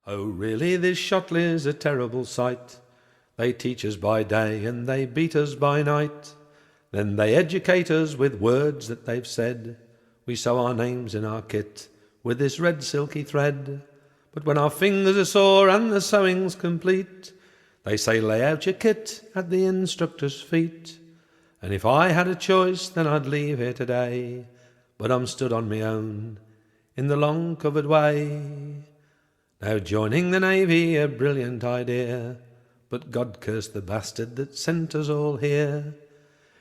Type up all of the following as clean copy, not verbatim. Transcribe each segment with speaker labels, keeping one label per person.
Speaker 1: Oh, really, this Shotley's a terrible sight. They teach us by day and they beat us by night. Then they educate us with words that they've said. We sew our names in our kit with this red silky thread. But when our fingers are sore and the sewing's complete, they say lay out your kit at the instructor's feet. And if I had a choice, then I'd leave here today. But I'm stood on me own in the long covered way. Now joining the Navy, a brilliant idea, but God curse the bastard that sent us all here.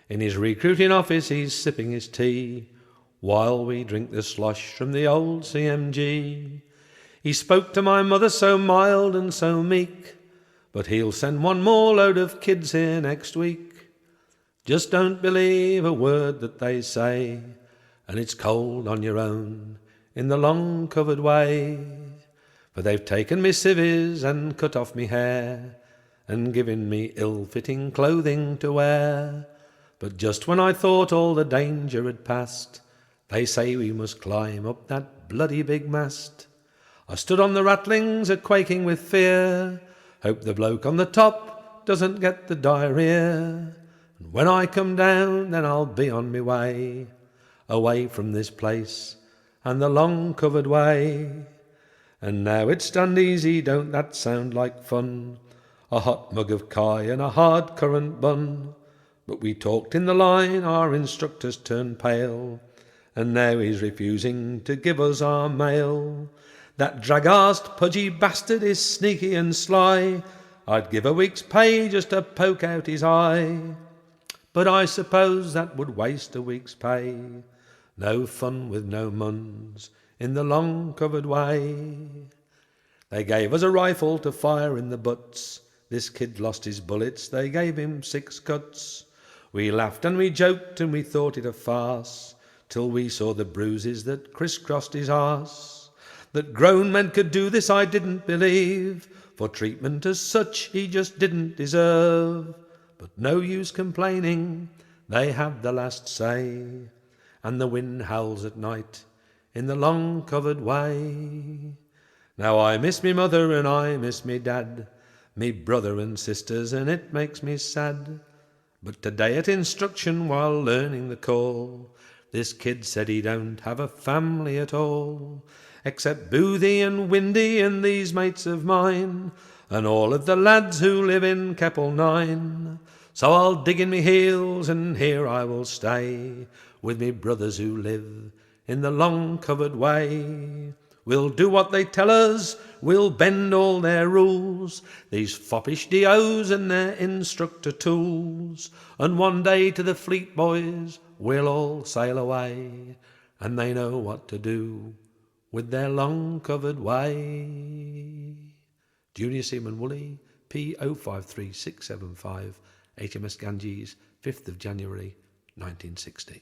Speaker 1: In his recruiting office he's sipping his tea, while we drink the slosh from the old CMG. He spoke to my mother so mild and so meek, but he'll send one more load of kids here next week. Just don't believe a word that they say, and it's cold on your own in the long covered way. For they've taken me civvies and cut off me hair, and given me ill-fitting clothing to wear. But just when I thought all the danger had passed, they say we must climb up that bloody big mast. I stood on the rattlings a-quaking with fear, hope the bloke on the top doesn't get the diarrhea. And when I come down, then I'll be on me way, away from this place and the long covered way. And now it's stand easy, don't that sound like fun? A hot mug of Kai and a hard currant bun. But we talked in the line, our instructors turned pale, and now he's refusing to give us our mail. That drag-arsed pudgy bastard is sneaky and sly. I'd give a week's pay just to poke out his eye. But I suppose that would waste a week's pay. No fun with no muns in the long covered way. They gave us a rifle to fire in the butts. This kid lost his bullets, they gave him 6 cuts. We laughed and we joked and we thought it a farce, till we saw the bruises that crisscrossed his arse. That grown men could do this I didn't believe, for treatment as such he just didn't deserve. But no use complaining, they have the last say, and the wind howls at night in the long covered way. Now I miss me mother and I miss me dad, me brother and sisters, and it makes me sad. But today at instruction, while learning the call, this kid said he don't have a family at all, except Boothie and Windy and these mates of mine, and all of the lads who live in Keppel 9. So I'll dig in me heels and here I will stay, with me brothers who live in the long covered way. We'll do what they tell us, we'll bend all their rules, these foppish DOs and their instructor tools. And one day to the fleet, boys, we'll all sail away, and they know what to do with their long covered way. Junior Seaman Wooley, P053675, HMS Ganges, 5th of January 1960.